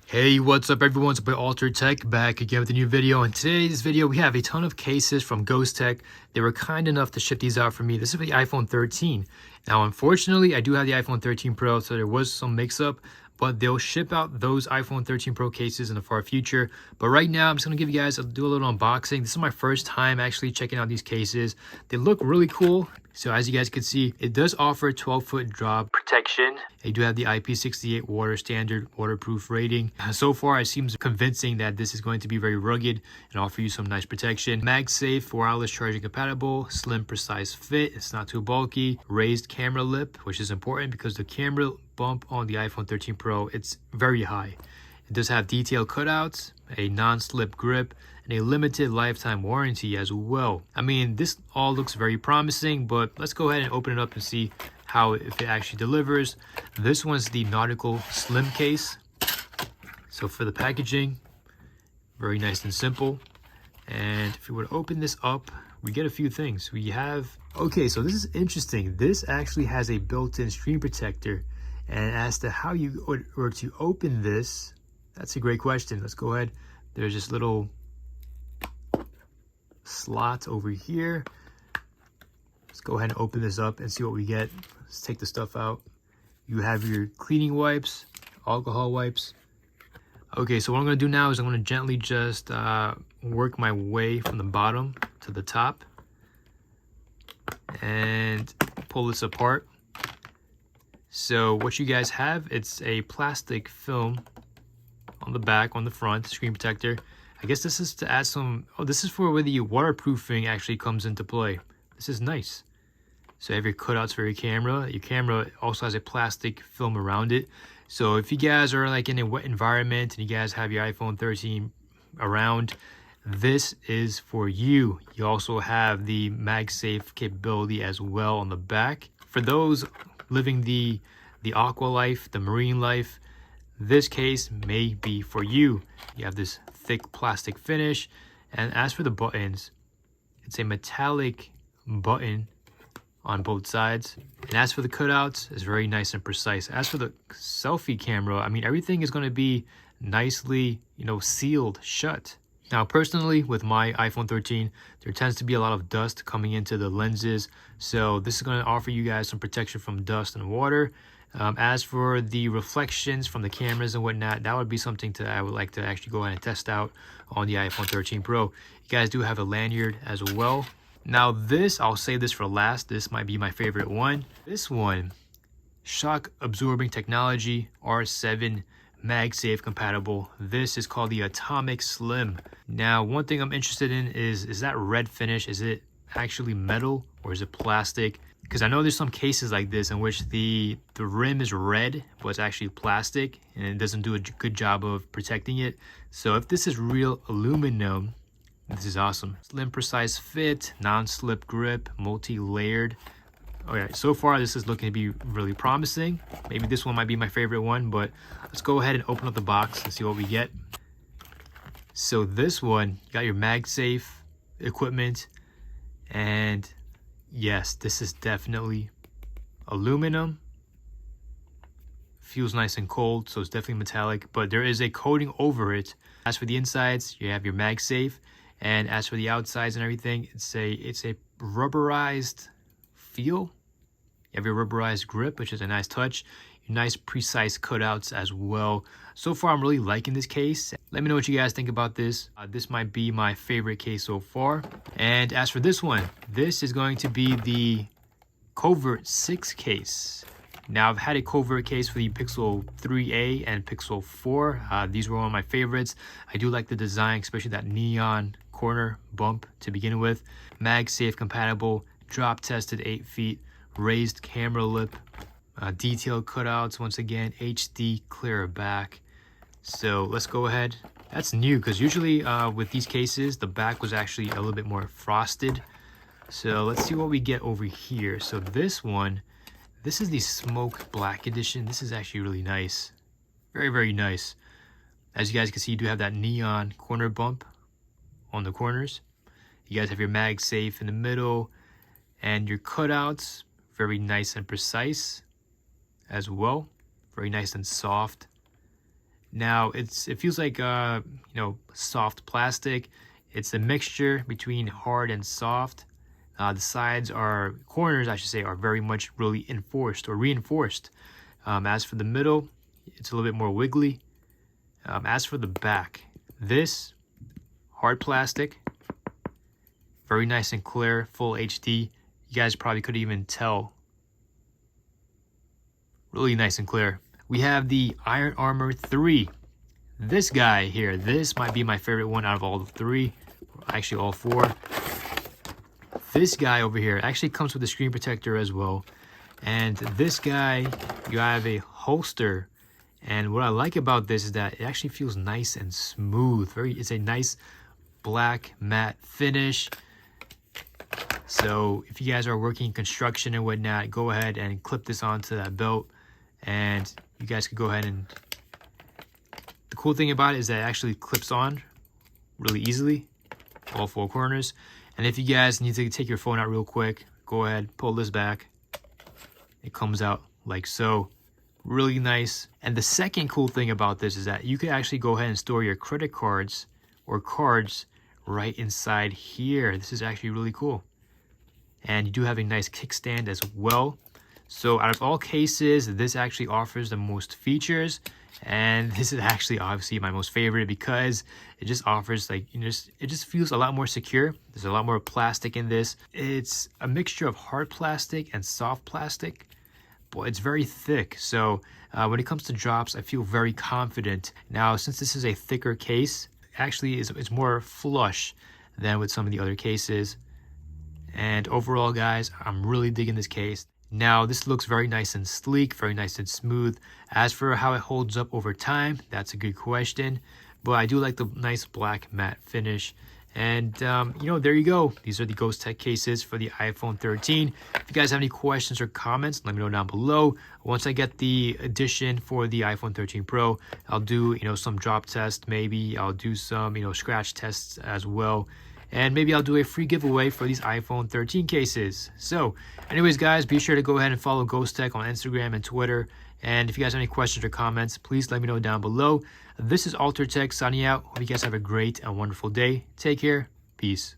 Hey, what's up everyone? It's my Alter Tech back again with a new video. In today's video, we have a ton of cases from Ghostek. They were kind enough to ship these out for me. This is for the iPhone 13. Now, unfortunately, I do have the iPhone 13 Pro, so there was some mix-up, but they'll ship out those iPhone 13 Pro cases in the far future. But right now, I'm just going to give you guys do a little unboxing. This is my first time actually checking out these cases. They look really cool. So as you guys can see, it does offer 12-foot drop protection. They do have the IP68 water standard waterproof rating. So far, it seems convincing that this is going to be very rugged and offer you some nice protection. MagSafe, wireless charging compatible, slim, precise fit. It's not too bulky. Raised camera lip, which is important because the camera bump on the iPhone 13 Pro, it's very high. It does have detailed cutouts, a non-slip grip, and a limited lifetime warranty as well. I mean, this all looks very promising, but let's go ahead and open it up and see how if it actually delivers. This one's the Nautical Slim case. So for the packaging, very nice and simple. And if you were to open this up, we get a few things. We have, okay, so this is interesting. This actually has a built-in screen protector. And as to how you were to open this, that's a great question. Let's go ahead. There's this little slot over here. Let's go ahead and open this up and see what we get. Let's take the stuff out. You have your cleaning wipes, alcohol wipes. Okay, so what I'm going to do now is I'm going to gently just work my way from the bottom to the top and pull this apart. So what you guys have, it's a plastic film on the back, on the front, screen protector. I guess this is to add some, oh, this is for where the waterproofing actually comes into play. This is nice. So you have your cutouts for your camera. Your camera also has a plastic film around it. So if you guys are like in a wet environment and you guys have your iPhone 13 around, this is for you. You also have the MagSafe capability as well on the back. For those living the aqua life, the marine life, this case may be for you. You have this thick plastic finish. And as for the buttons, it's a metallic button on both sides. And as for the cutouts, it's very nice and precise. As for the selfie camera, I mean, everything is going to be nicely, sealed shut. Now, personally, with my iPhone 13, there tends to be a lot of dust coming into the lenses. So this is going to offer you guys some protection from dust and water. As for the reflections from the cameras and whatnot, that would be something I would like to actually go ahead and test out on the iPhone 13 Pro. You guys do have a lanyard as well. Now this, I'll save this for last. This might be my favorite one. This one, shock absorbing technology, R7 MagSafe compatible. This is called the Atomic Slim. Now, one thing I'm interested in is that red finish. Is it actually metal or is it plastic? Because I know there's some cases like this in which the rim is red, but it's actually plastic and it doesn't do a good job of protecting it. So if this is real aluminum, this is awesome. Slim, precise fit, non-slip grip, multi-layered. Okay, so far this is looking to be really promising. Maybe this one might be my favorite one, but let's go ahead and open up the box and see what we get. So this one, you got your MagSafe equipment, and yes, this is definitely aluminum. Feels nice and cold, so it's definitely metallic, but there is a coating over it. As for the insides, you have your MagSafe, and as for the outsides and everything, it's a rubberized feel. You have your rubberized grip, which is a nice touch. Your nice precise cutouts as well. So far, I'm really liking this case. Let me know what you guys think about this. This might be my favorite case so far. And as for this one, this is going to be the Covert 6 case. Now, I've had a Covert case for the Pixel 3a and Pixel 4. These were one of my favorites. I do like the design, especially that neon corner bump to begin with. MagSafe compatible, drop tested 8 feet, raised camera lip, detailed cutouts, once again, HD clear back. So let's go ahead. That's new because usually with these cases, the back was actually a little bit more frosted. So let's see what we get over here. So this one, this is the Smoke Black edition. This is actually really nice. Very, very nice. As you guys can see, you do have that neon corner bump on the corners. You guys have your MagSafe in the middle and your cutouts, very nice and precise as well. Very nice and soft. Now it feels like soft plastic. It's a mixture between hard and soft. The corners I should say, are very much really enforced or reinforced. As for the middle, it's a little bit more wiggly. As for the back, this hard plastic, very nice and clear, full HD. You guys probably could even tell. Really nice and clear. We have the Ironarmor 3. This guy here, this might be my favorite one out of all the three, actually all four. This guy over here actually comes with a screen protector as well. And this guy, you have a holster. And what I like about this is that it actually feels nice and smooth. It's a nice black matte finish. So if you guys are working construction and whatnot, go ahead and clip this onto that belt. And you guys could go ahead and... The cool thing about it is that it actually clips on really easily, all four corners. And if you guys need to take your phone out real quick, go ahead, pull this back. It comes out like so. Really nice. And the second cool thing about this is that you can actually go ahead and store your credit cards or cards right inside here. This is actually really cool. And you do have a nice kickstand as well. So out of all cases, this actually offers the most features, and this is actually obviously my most favorite because it just offers it just feels a lot more secure. There's a lot more plastic in this. It's a mixture of hard plastic and soft plastic, but it's very thick. So when it comes to drops, I feel very confident. Now, since this is a thicker case, actually it's more flush than with some of the other cases. And overall, guys, I'm really digging this case. Now, this looks very nice and sleek, very nice and smooth. As for how it holds up over time, that's a good question. But I do like the nice black matte finish. And, there you go. These are the Ghostek cases for the iPhone 13. If you guys have any questions or comments, let me know down below. Once I get the edition for the iPhone 13 Pro, I'll do, some drop tests. Maybe I'll do some, scratch tests as well. And maybe I'll do a free giveaway for these iPhone 13 cases. So, anyways, guys, be sure to go ahead and follow Ghostek on Instagram and Twitter. And if you guys have any questions or comments, please let me know down below. This is Altertech signing out. Hope you guys have a great and wonderful day. Take care. Peace.